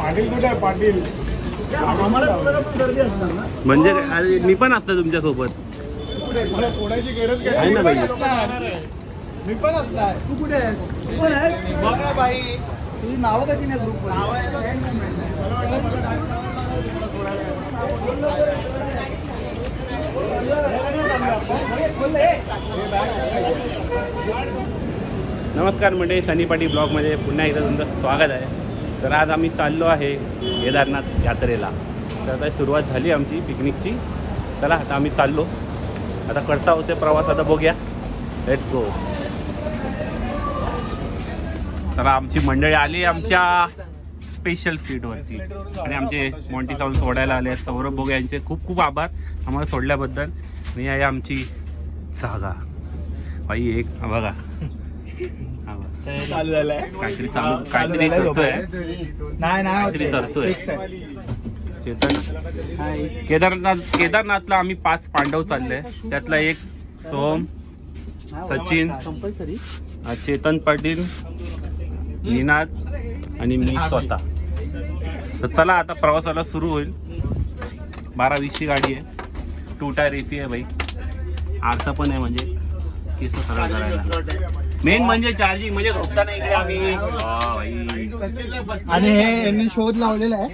पाटील कुठे आहे पाटील? म्हणजे अरे मी पण असतो तुमच्या सोबत. मला सोडायची गरज काय आहे ना बाई? मी पण असणार. तू कुठे आहे? तू पण आहे बघा बाई. तुझी नावं कशी नाही ग्रुप नमस्कार मंडळी, सनी पाटील ब्लॉगमध्ये पुन्हा एकदा तुमचं स्वागत आहे. तर आज आम्ही चाललो आहे केदारनाथ यात्रेला. तर आता सुरुवात झाली आमची पिकनिकची. चला आता आम्ही चाललो. आता कसा होते प्रवास आता बघूया. Let's go. चला आमची मंडळी आली आमच्या स्पेशल सीटवरती आणि आमचे मॉन्टी जाऊन सोडायला आले. सौरभ बोगे यांचे खूप खूप आभार आम्हाला सोडल्याबद्दल. आणि आहे आमची जागा बाई. एक बघा चालू झालाय काहीतरी करतोय. नाही करतोय चेतन. केदारनाथला आम्ही 5 पांडव चालले. त्यातला एक सोम, सचिन, चेतन पाटील, निनाद आणि मी स्वतः. तर चला आता प्रवासाला सुरू होईल. 12-20 ची गाडी आहे. 2 टायर एसी आहे बाई. आरसा पण आहे म्हणजे केस सगळं करायला. मेन म्हणजे चार्जिंग म्हणजे झोपताना इकडे आम्ही आणि हे यांनी शोध लावलेला आहे.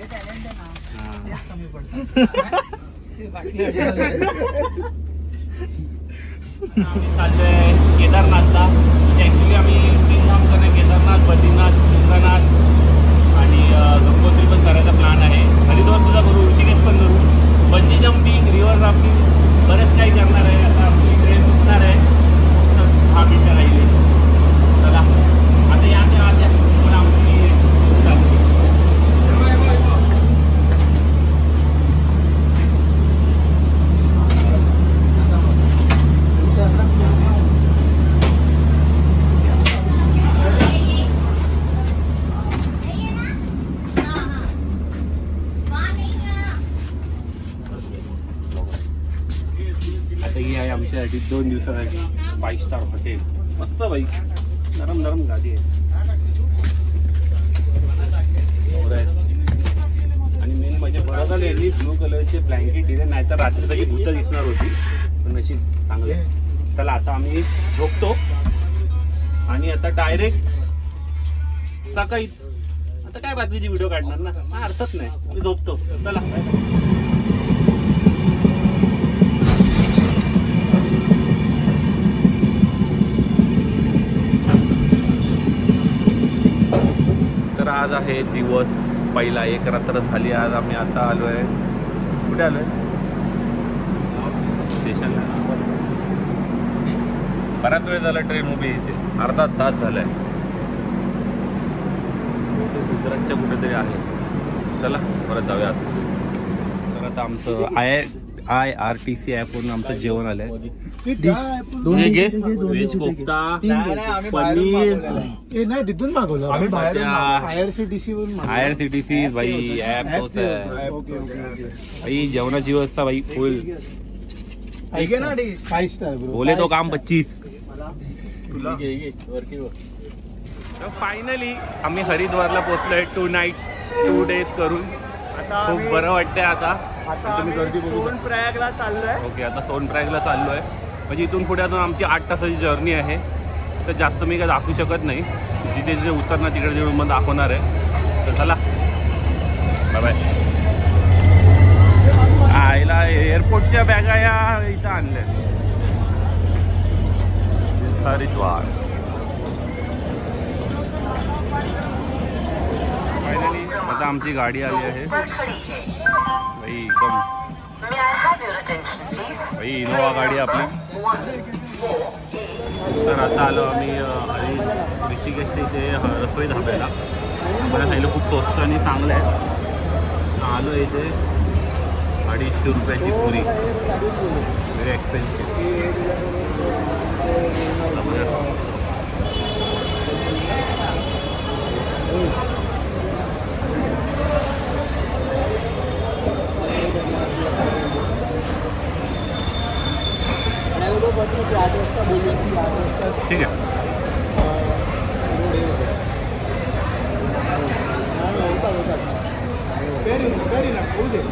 आम्ही चाललोय केदारनाथला. म्हणजे ऍक्च्युली आम्ही 3 धाम करणार. केदारनाथ, बद्रीनाथ, तुंगनाथ आणि गंगोत्री पण करायचा प्लॅन आहे. हरिद्वार सुद्धा करू, ऋषिकेश पण करू. बंजी जम्पिंग, रिव्हर राफ्टिंग बरेच काही करणार आहे. आता आमची ट्रेन सुटणार आहे. फक्त 10 मिनिटं राहिले. चला आता या पण आमची आता ही आहे आमच्यासाठी 2 दिवसासाठी 5 स्टार हॉटेल. मस्त बाई, नरम नरम गादी आहे. आणि मेन म्हणजे बरोबर यांनी ब्लू कलरचे ब्लँकेट दिले, नाहीतर रात्री सगळी भूत दिसणार होती. पण नशीब चांगले. चला आता आम्ही झोपतो आणि आता डायरेक्ट सकाळी. आता काय रात्रीची व्हिडिओ काढणार ना, हा अर्थच नाही. मी झोपतो. चला तर आज आहे दिवस पहिला. 1 रात्र झाली आज. आम्ही आता आलोय. कुठे आलोय? स्टेशनला. बराच वेळ झाला ट्रेन उभी इथे. अर्धा तास झालाय. गुजरातच्या कुठेतरी आहे. चला परत जाऊयात. तर आता आमचं IRTC ॲपवरून आमचं जेवण आलंय. व्हेज कोफ्ता, पनीर नाही तिथून मागवलं आम्ही. बाहेर IRCTC बाई ॲप होत भाई. जेवणाची व्यवस्था भाई फुल. 5 स्टार बोले तो काम 25. फायनली आम्ही हरिद्वारला पोहोचलोय. 2 नाईट 2 डेज करून. खूप बरं वाटतंय. आता तुम्ही गर्दी बघू. सोनप्रयागला चाललोय. ओके, आता सोनप्रयागला चाललोय. म्हणजे इथून पुढे अजून आमची 8 तासाची जर्नी आहे. तर जास्त मी काय दाखवू शकत नाही. जिथे जिथे उतरणार तिकडे मग दाखवणार आहे. तर चला बाय बाय. आईला एअरपोर्टच्या बॅगा या इथं आणल्या. हरिद्वार. फायनली आता आमची गाडी आली आहे भाई. एकदम भाई इनोवा गाडी आपली. तर आता आलो आम्ही ऋषिकेशच्या इथे रसोई धाब्याला. मला सांगितलं खूप स्वस्त आणि चांगलं आहे. आलो इथे 250 रुपयाची पुरी. Very expensive. ठीक आहे. पेरी ना होऊ दे.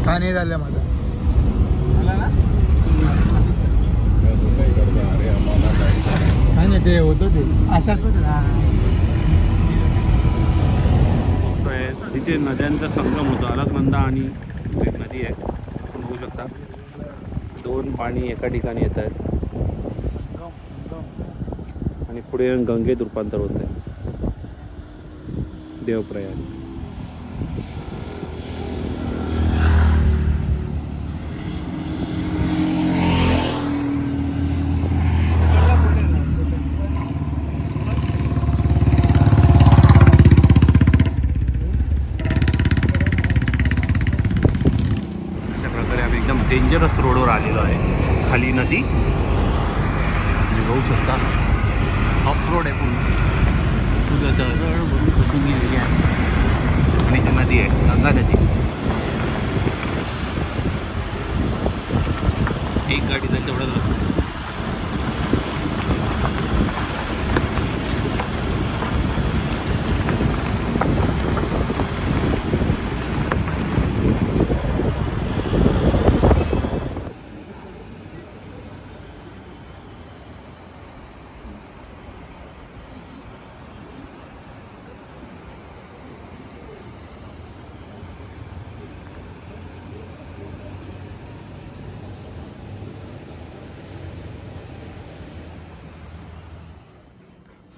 काय नाही झालं माझं काय नाही ते होतं ते असं तिथे नद्यांचा संगम होतो अलकनंदा आणि एक नदी आहे आपण बघू शकता. दोन पाणी एका ठिकाणी येत आहेत आणि पुढे गंगेत रूपांतर होत आहे देवप्रयाग. एकदम डेंजरस रोडवर आलेलो आहे. खाली नदी तुम्ही बघू शकता. ऑफ रोड आहे पूर्ण दरडवरून खचून गेलेली आहे आणि ती नदी आहे गंगा नदी. एक गाडी जाईल तेवढाच रस्ता.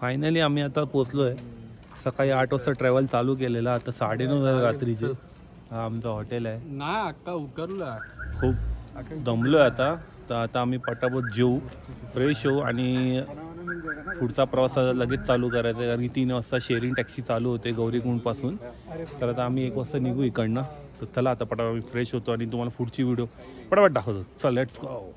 फायनली आम्ही आता पोचलो आहे. सकाळी 8 वाजता ट्रॅव्हल चालू केलेला. आता 9:30 झाले रात्रीचे. हा आमचं हॉटेल आहे. नाही अक्का उतरला खूप दमलो आहे आता. तर आता आम्ही पटापट जेऊ, फ्रेश होऊ आणि पुढचा प्रवास लगेच चालू करायचा आहे. कारण की 3 वाजता शेअरिंग टॅक्सी चालू होते गौरीकुंडपासून. तर आता आम्ही 1 वाजता निघू इकडनं. तर चला आता पटापट आम्ही फ्रेश होतो आणि तुम्हाला पुढची व्हिडिओ पटापट दाखवतो. चल लेट्स गो.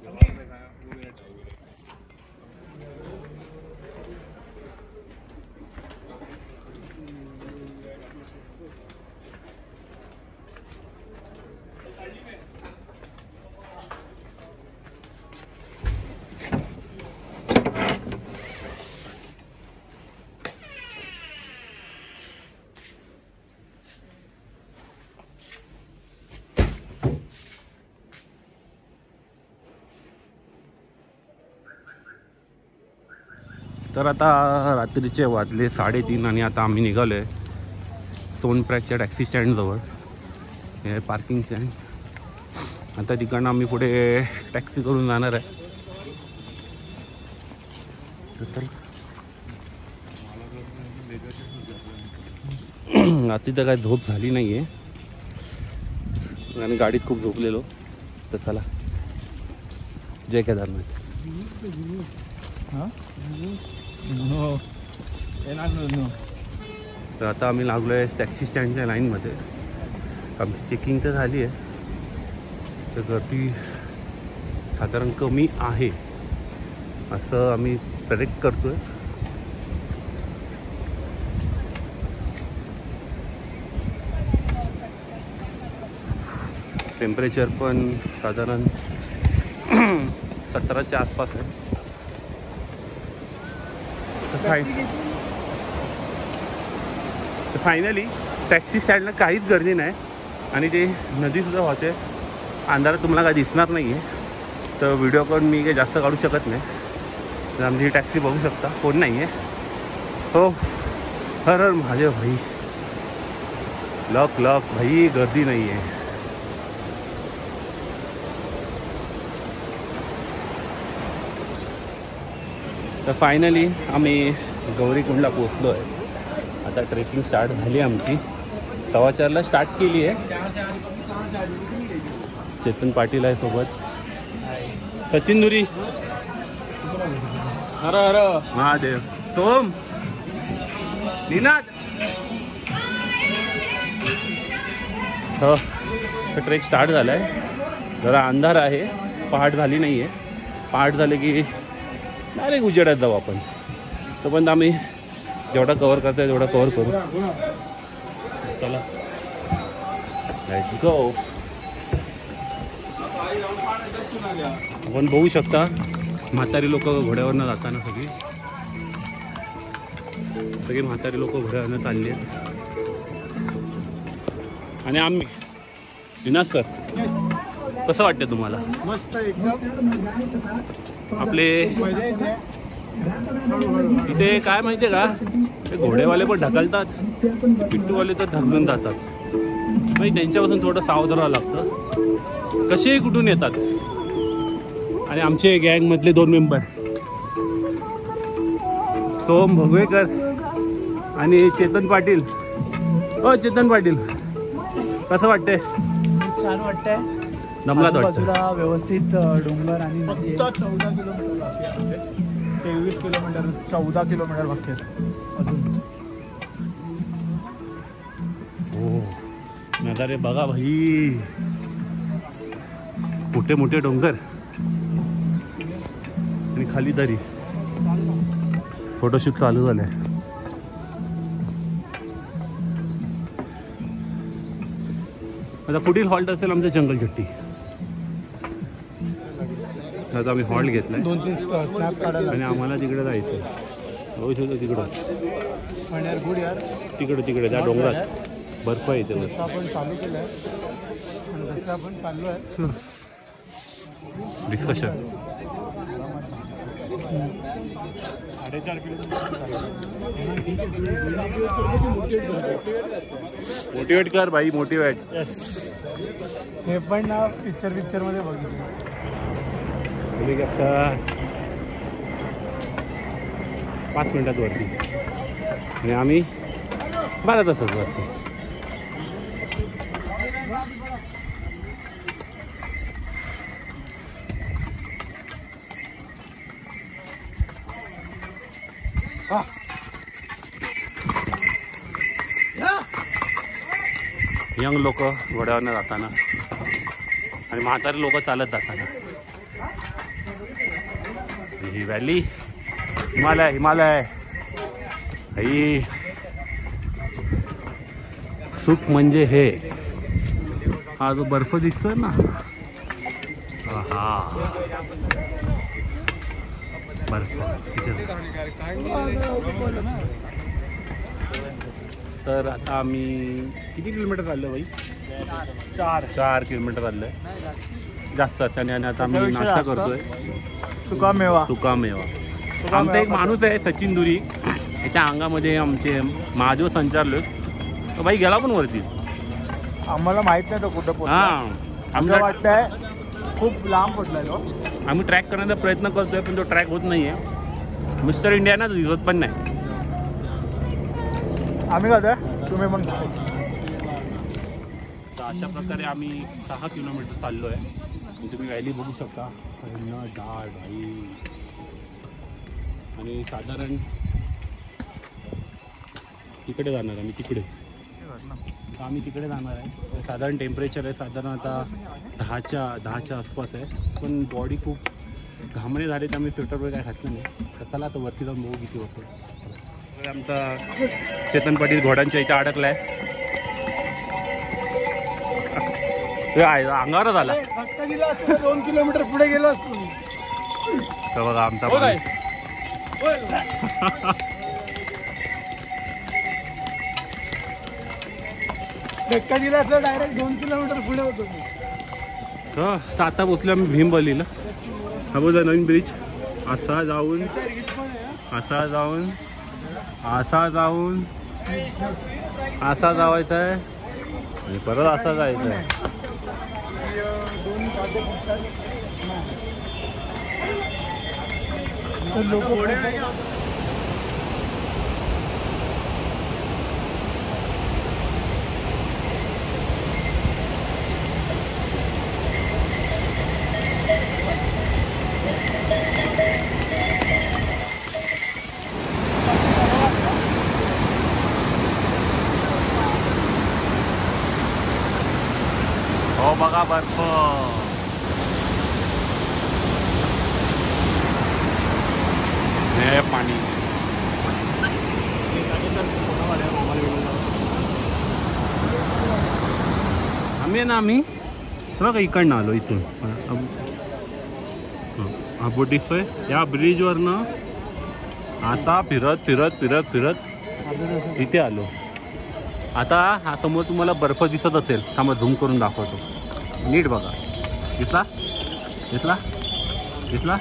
तर आता रात्रीचे वाजले 3:30 आणि आता आम्ही निघालो आहे सोनप्रयागच्या टॅक्सी स्टँडजवळ. हे पार्किंग स्टँड. आता तिकडनं आम्ही पुढे टॅक्सी करून जाणार आहे. रात्री तर काय झोप झाली नाही आहे आणि गाडीत खूप झोपलेलो. तर चला जय केदारनाथ. तर आता आम्ही लागलो आहे टॅक्सी स्टँडच्या लाईनमध्ये. आमची चेकिंग तर झाली आहे. तर गर्दी साधारण कमी आहे असं आम्ही प्रेडिक्ट करतोय. टेम्परेचर पण साधारण 17च्या आसपास आहे. फायनली टॅक्सी स्टँडला काहीच गर्दी नाही आणि ते नदीसुद्धा वाहते. अंधारात तुम्हाला काय दिसणार नाही आहे. तर व्हिडिओ करून मी काही जास्त काढू शकत नाही. तर आमची ही टॅक्सी बघू शकता कोण नाही आहे. हो हर हर महादेव भाई. लक लक भाई, गर्दी नाही आहे. तर फायनली आम्ही गौरीकुंडला पोचलो आहे. आता ट्रेकिंग स्टार्ट झाली आमची. 4:15ला स्टार्ट केली आहे. चेतन पाटील आहे सोबत. सचिन दुरी. हर हर महादेव. सोम निनाद. हो तर ट्रेक स्टार्ट झाला आहे. जरा अंधार आहे, पहाट झाली नाही आहे. पहाट झाले की डायरेक्ट उजेडात जाऊ आपण. तोपर्यंत आम्ही जेवढा कव्हर करता तेवढा कव्हर करू. चला लेट्स गो. आपण बघू शकता म्हातारी लोक घोड्यावरनं जाताना सगळी म्हातारी लोक घोड्यावरनं चालली आहेत. आणि आम्ही विनाश सर, कसं वाटतं तुम्हाला? मस्त एकदम. आपले इथे काय माहिती आहे का, ते घोडेवाले पण ढकलतात, पिट्टूवाले तर ढकलून जातात. म्हणजे त्यांच्यापासून थोडं सावध राहावं लागतं. कसेही कुठून येतात. आणि आमचे गँगमधले 2 मेंबर सोम भोगवेकर आणि चेतन पाटील. हो चेतन पाटील, कसं वाटतंय? छान वाटतंय. दमलात वाटतं. बाजूला व्यवस्थित डोंगर आणि नदी. 14 किलोमीटर बाकी आहे. 23 किलोमीटर 14 किलोमीटर बाकी आहे अजून. हो नजारे बघा भाई. मोठे मोठे डोंगर आणि खाली दरी. फोटोशूट चालू झालंय. आता पुढील हॉल्ट असेल आमचं जंगल चट्टी. आता आम्ही हॉल्ट घेतलाय 2-3 स्नॅप काढायला. आणि आम्हाला तिकडे जायचं. बघू शकतो तिकडं पण यार गुड यार. तिकडे त्या डोंगरात बर्फ आहे इथे. जसं आपण चालू केलं आहे आणि जसं आपण चाललो आहे डिस्कशन. 4.5 किलोमीटर. मोटिवेट कर भाई, मोटिवेट. हे पण ना पिक्चर मध्ये बघितलं. 5 मिनिटात वरती आणि आम्ही 12 तासात वरती. यंग लोक घोड्यावरनं जाताना आणि म्हातारे लोक चालत जाताना. ही व्हॅली हिमालय ही सुख म्हणजे हे. हा जो बर्फ दिसतोय ना, हा बर्फ. तर आता आम्ही किती किलोमीटर चाललो भाई? 4 किलोमीटर चाललोय. जास्त आणि आता आम्ही नाश्ता करतोय. सुकामेवा. आमचा एक माणूस आहे सचिन दुरी, याच्या अंगामध्ये आमचे महादेव संचारलोय. तो भाई गेला पण वरती. आम्हाला माहित नाही तो कुठं पोहोचला. हां आमचं वाटतंय खूप लांब पडलाय तो. आम्ही ट्रॅक करण्याचा प्रयत्न करतोय पण तो ट्रॅक होत नाहीये. मिस्टर इंडिया ना दिसत पण नाही. आम्ही काय तुम्ही पण. तर अशा प्रकारे आम्ही 6 किलोमीटर चाललो आहे. तुम्ही व्हॅली बघू शकता. डाळ भाई. आणि साधारण तिकडे जाणार आम्ही. तिकडे जाणार आहे. साधारण टेम्परेचर आहे साधारण आता 10च्या आसपास आहे. पण बॉडी खूप घामणे झाले त्यामुळे स्वेटर वगैरे काय घातलं नाही. कसाला आता वरती जाऊन बघू किती होतं. आमचा चेतन पाटील घोड्यांच्या इथे अडकलाय. अंगावरच आला. 2 किलोमीटर पुढे गेलो असतो. तर बघा आमचा धक्का दिला असं डायरेक्ट 2 किलोमीटर पुढे होतो. तर आता पोचलो आम्ही भीमबलीला. हा बोलला नवीन ब्रिज. असा जाऊन असा जाऊन असा जावायचा आहे आणि परत असा जायचं आहे. हो बघा बर्फ. हे पाणी आम्ही बघा इकडनं आलो इथून. हा बोट दिसतोय या ब्रिजवरनं. आता फिरत फिरत फिरत फिरत इथे आलो. आता हा समोर तुम्हाला बर्फ दिसत असेल, थांबा झूम करून दाखवतो. नीट बघा. दिसला दिसला दिसला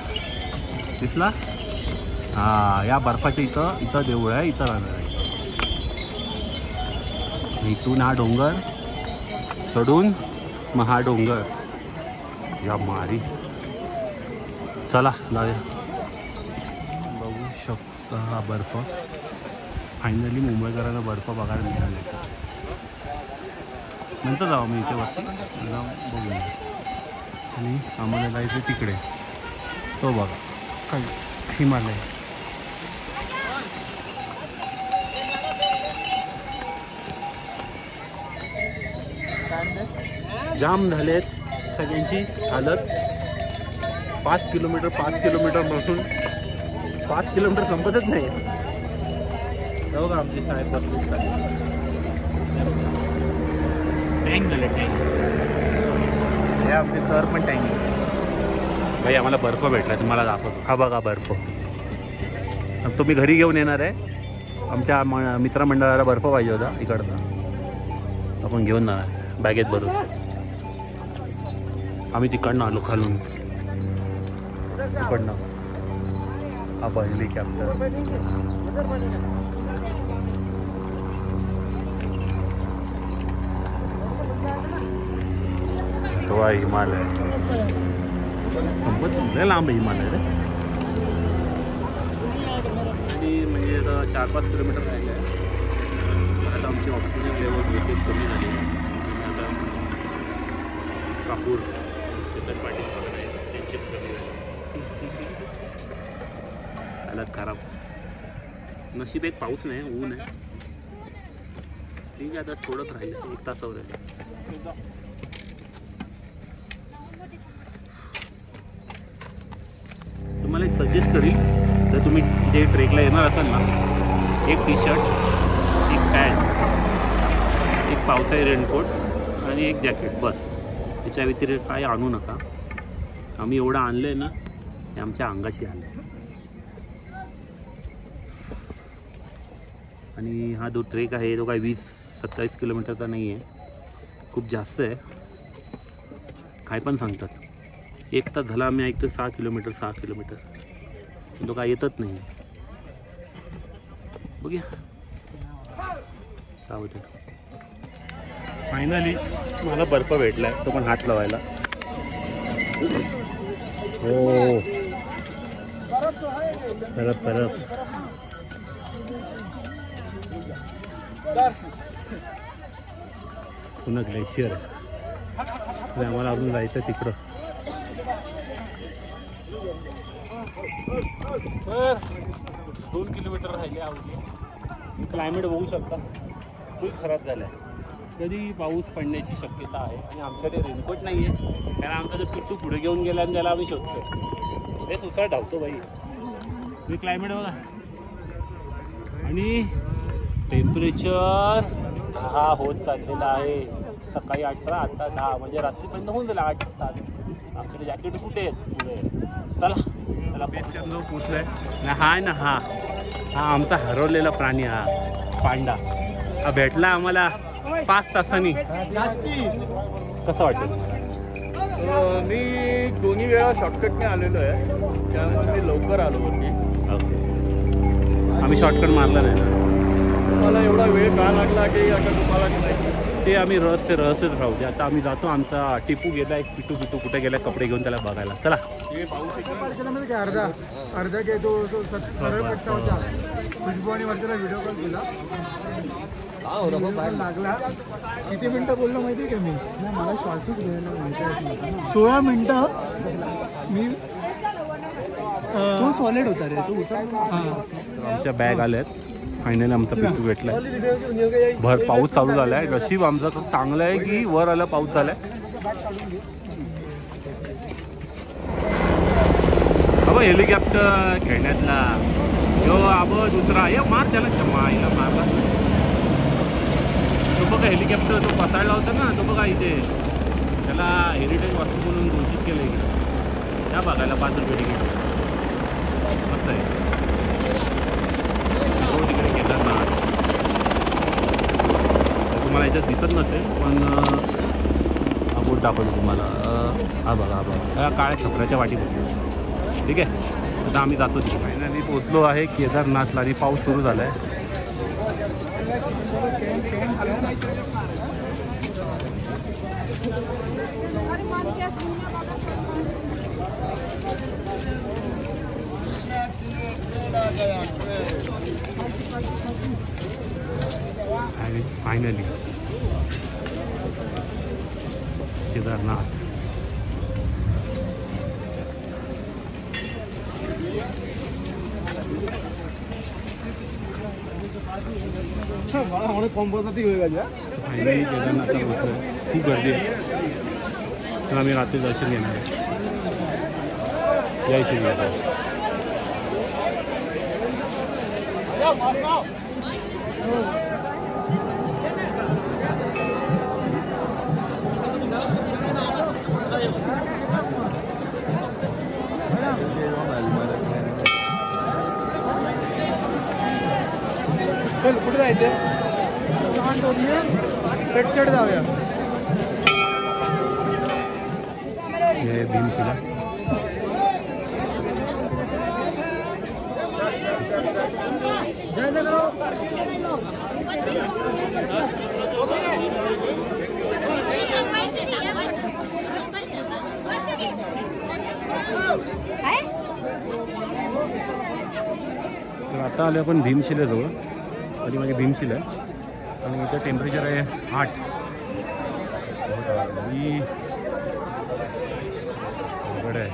दिसला. हा या बर्फाच्या इथं देऊळ आहे, इथं राहणार आहे. इथून हा डोंगर चढून मग हा डोंगर या मारी. चला जाऊया. बघू शकता हा बर्फ. फायनली मुंबईकरांना बर्फ बघायला मिळाले. नंतर जाऊ मी इथे वरती जाऊन बघूया. आणि आम्हाला जायचं तिकडे, तो बघा काय हिमालय. जाम झालेत सगळ्यांची हालत. 5 किलोमीटर पासून 5 किलोमीटर संपतच नाही. बघा आमची साहेब टँक झाले. टँक हे आमचे सर पण टँक. भाई आम्हाला बर्फ भेटला, तुम्हाला दाखवतो. हा बघा बर्फ. तो मी घरी घेऊन येणार आहे. आमच्या मित्रमंडळाला बर्फ पाहिजे होता इकडचा, आपण घेऊन जाणार बॅगेत भरून. आम्ही तिकडनं आलो खालून तिकडनं. हा हेलिकॉप्टर. तो आहे हिमालय. संपत लांब आहे हिमालय रे. आणि म्हणजे आता 4-5 किलोमीटर राहिले आहे. आता आमची ऑक्सिजन लेवल होते कमी झाली. आता कापूर चेतन पाटील बघत आहे, त्यांची कमी झाली. हालत खराब. नशीब एक पाऊस नाही, ऊन आहे. ठीक आहे आता थोडंच राहिलं, 1 तासावर राहिलं. तुम्हाला एक सजेस्ट करील, जर तुम्ही इथे ट्रेकला येणार असाल ना, एक टी शर्ट, एक पॅन्ट, एक पावसाळी रेनकोट आणि एक जॅकेट बस. त्याच्या व्यतिरिक्त काय आणू नका. आम्ही एवढं आणलं आहे ना, हे आमच्या अंगाशी आलं. आणि हा जो ट्रेक आहे तो काय 20-27 किलोमीटरचा नाही आहे, खूप जास्त आहे. काय पण सांगतात. 1 तास झाला आम्ही ऐकतो 6 किलोमीटर. तो काय येतच नाही. बघूया काय होतं. फायनली मला बर्फ भेटलाय, तो पण हात लावायला. हो बरफ. पुन्हा ग्लेशियर आहे. आम्हाला अजून जायचं तिकडं. 2 किलोमीटर राहिले आवडली. क्लायमेट बघू शकता खूप खराब झालं आहे. कधी पाऊस पडण्याची शक्यता आहे. आणि आमच्याकडे रेनकोट नाही आहे, कारण आमचा जर पिट्टू पुढे घेऊन गेला आणि त्याला आम्ही शोधतो. हे सुसाट धावतो बाई. तुम्ही क्लायमेट बघा. आणि टेम्परेचर 10 होत चाललेलं आहे. सकाळी 18, आता 10, म्हणजे रात्रीपर्यंत होऊन जाईल 8-7. आमच्याकडे जॅकेट कुठे आहेत पुढे. चला बेस्ट लोक पोचलोय ना. हा आमचा हरवलेला प्राणी, हा पांडा. हा भेटला आम्हाला 5 तासांनी. कसं वाटतं तुम्हाला? मी दोन्ही वेळा शॉर्टकटने आलेलो आहे, त्यामुळे मी लवकर आलो होती. ओके. आम्ही शॉर्टकट मारला नाही ना. मला एवढा वेळ का लागला की आता तुम्हाला नाही ते आम्ही रहस्यच राहू दे. आता आम्ही जातो. आमचा टिपू गेला एक पिटू कुठे गेला कपडे घेऊन त्याला बघायला. चला. अर्धा काय तो सरळ पट्टा होता. खुशबू आणि वरच्याला व्हिडिओ कॉल केला लागला. किती मिनटं बोललो माहिती आहे का मी? नाही मला श्वासच घ्यायला माहिती 16 मिनटं मी. तो सॉलिड होता रे तो आमच्या बॅग आल्यात. फायनली आमचा पिटू भेटलाय. भर पाऊस चालू झालाय. नशीब आमचा तर चांगलं आहे की वर आला पाऊस झालाय. अबा हेलिकॉप्टर खेळण्यातला यो अबो दुसरा ये मार त्याला माईला मारला. तो बघा हेलिकॉप्टर तो पसायला होता ना तो बघा इथे. त्याला हेरिटेज वास्तू म्हणून घोषित केलं इकडे. त्या बघायला 5 रुपये तिकीट मस्त आहे. तिकडे केदारनाथ तुम्हाला याच्यात दिसत नसेल पण हा बोट दाखवतो तुम्हाला. हा बघा त्या काळ्या छपऱ्याच्या वाटी बघतो. ठीक आहे. आता आम्ही जातो तिथे. फायनली पोचलो आहे केदारनाथला आणि पाऊस सुरू झाला आहे. आणि फायनली केदारनाथ. फायनली केदारनाथला पोहोचलो. खूप गर्दी आहे. तर आम्ही रात्री दर्शन घेणार आहे. जय श्री राम. चल कुठे जायचं? चढ जाऊया. हे भीमशिला. तर आता आले आपण भीमशिलेजवळ. आणि माझी भीमशिला आहे आणि इथं टेम्परेचर आहे 8. अवघड आहे.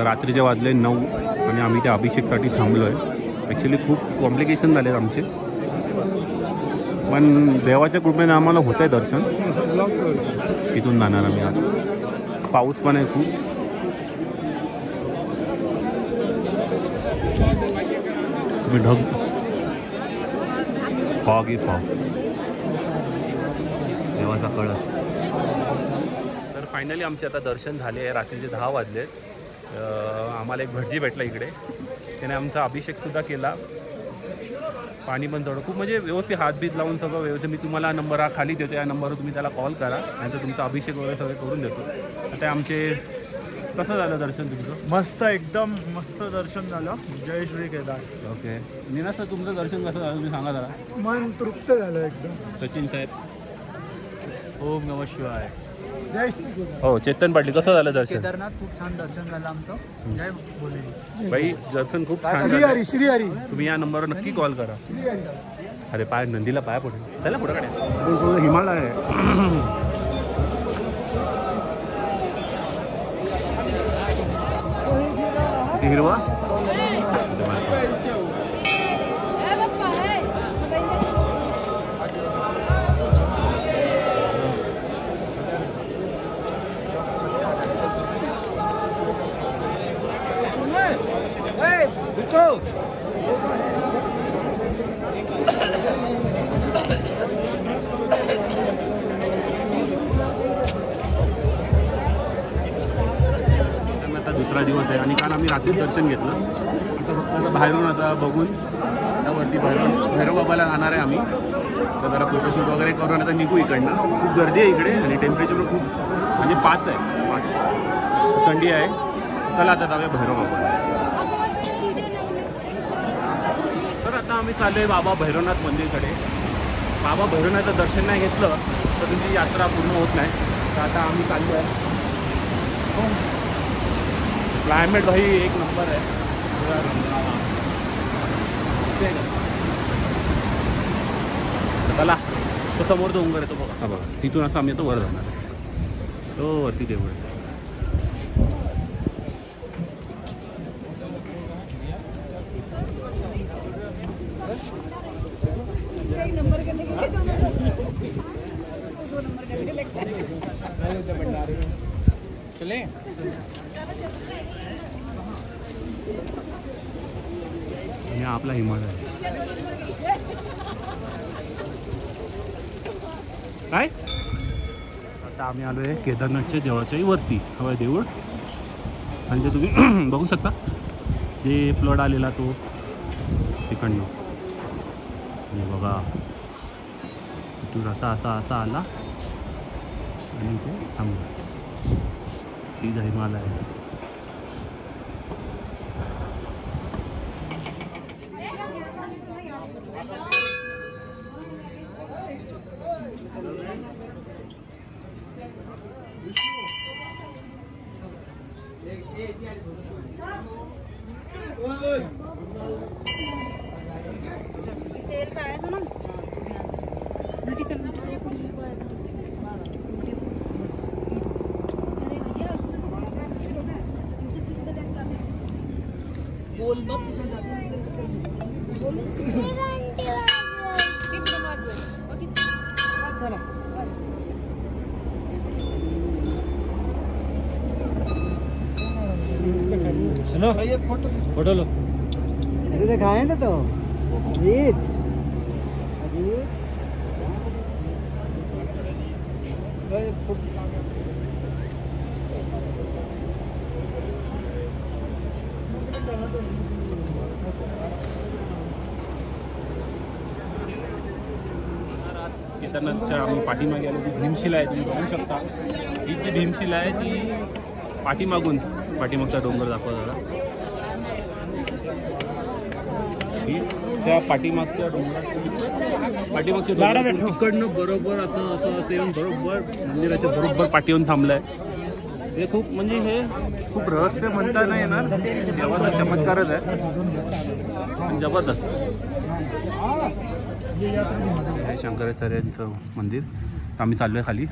रात्रीचे वाजले 9 आणि आम्ही त्या अभिषेकसाठी थांबलो आहे. ॲक्च्युली खूप कॉम्प्लिकेशन झाले आमचे पण देवाच्या कृपेने आम्हाला होतं आहे दर्शन. इथून जाणार आम्ही आज. पाऊस पण आहे खूप. तुम्ही ढग फॉग ही फॉग देवाचा कळस. तर फायनली आमचे आता दर्शन झाले आहे. रात्रीचे 10 वाजले. आम्हाला एक भटजी भेटला इकडे. त्याने आमचा अभिषेकसुद्धा केला. पाणी पण थोडं खूप म्हणजे व्यवस्थित हातबीत लावून सगळं व्यवस्थित. मी तुम्हाला नंबर हा खाली देतो. या नंबरवर तुम्ही त्याला कॉल करा नाहीतर तुमचा अभिषेक वगैरे सगळे करून देतो. आता आमचे कसं झालं दर्शन तुमचं? मस्त एकदम मस्त दर्शन झालं. जय श्री केदार. ओके. नीना सर तुमचं दर्शन कसं झालं तुम्ही सांगा जरा. मन तृप्त झालं एकदम. सचिन साहेब ओम नमः शिवाय. जय श्री हो चेतन पाटील, कसं झालं दर्शन? केदारनाथ खूप छान दर्शन झालं आमचं. जय बोले. बाई दर्शन खूप छान श्री झालं. हरी श्री हरी. तुम्ही या नंबरवर नक्की कॉल करा. श्री हरी. अरे पाय नंदीला पाया पुढे चला पुढे काढ्या. हिमालय आहे. हिरवा आता दुसरा दिवस आहे आणि काल आम्ही रात्री दर्शन घेतलं. आता फक्त बाहेरून आता बघून त्यावरती भैरव बाबाला जाणार आहे आम्ही. तर जरा फोटोशूट वगैरे करून आता निघू इकडनं. खूप गर्दी आहे इकडे आणि टेम्परेचर खूप म्हणजे 5 आहे. 5 थंडी आहे. चला आता जाऊया भैरव बाबाला. तर आता आम्ही चाललो आहे बाबा भैरवनाथ मंदिरकडे. बाबा भैरवनाथचं दर्शन नाही घेतलं तर तुमची यात्रा पूर्ण होत नाही. तर आता आम्ही चाललो आहे. क्लायमेट भाई एक नंबर आहे. चला तो समोर तो डोंगर येतो बघा. हा बघा तिथून असं आम्ही तो वर जाणार. तो वरती देऊळ आहे. चले आपला हिमालय काय. आता आम्ही आलो आहे केदारनाथच्या देवळाच्याही वरती. हवं आहे देऊळ आणि ते तुम्ही बघू शकता जे फ्लड आलेला तो तिकडनं हे बघा. इथून असा असा असा आला आणि ते थांबला. सीधा हिमालय. तेल काय आहे सोनम? उलटी चल बोल बघ सुनो फोटो लो. अरे देखा है ना तो अजीत अजीत केदारनाथच्या आम्ही पाठीमागे आलो. ती भीमशिला आहे तुम्ही बघू शकता. ही जी भीमशिला आहे ती पाठीमागचा डोंगर दाखवत होता. ही त्या पाठीमागच्या डोंगरात इकडनं बरोबर असं येऊन बरोबर मंदिराच्या बरोबर पाठी येऊन थांबलं आहे. हे खूप म्हणजे हे खूप रहस्य म्हणता नाही येणार. देवाचा चमत्कारच आहे पण जबरदस्त. हे शंकराचार्यांचं मंदिर. आम्ही चाललो आहे खाली.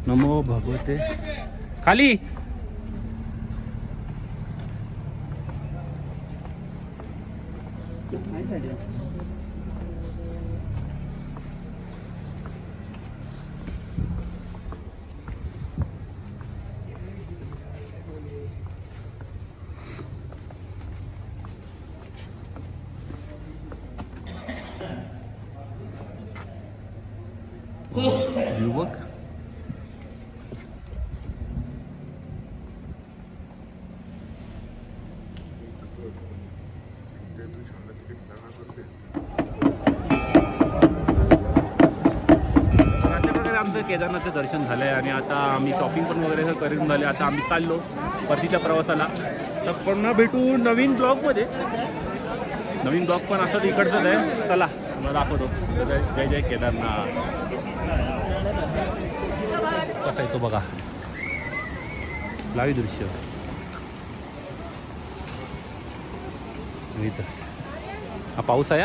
नमो भगवते खाली. युवक आमचं केदारनाथचं दर्शन झालं आहे आणि आता आम्ही शॉपिंग पण वगैरे करून झाले. आता आम्ही चाललो परतीच्या प्रवासाला. तर पुन्हा भेटू नवीन ब्लॉगमध्ये. नवीन ब्लॉग पण असंच इकडचंच आहे. चला मला दाखवतो. जय जय केदारनाथ कसा आहे तो बघा. लाईव्ह दृश्य इथं. हा पाऊस आहे.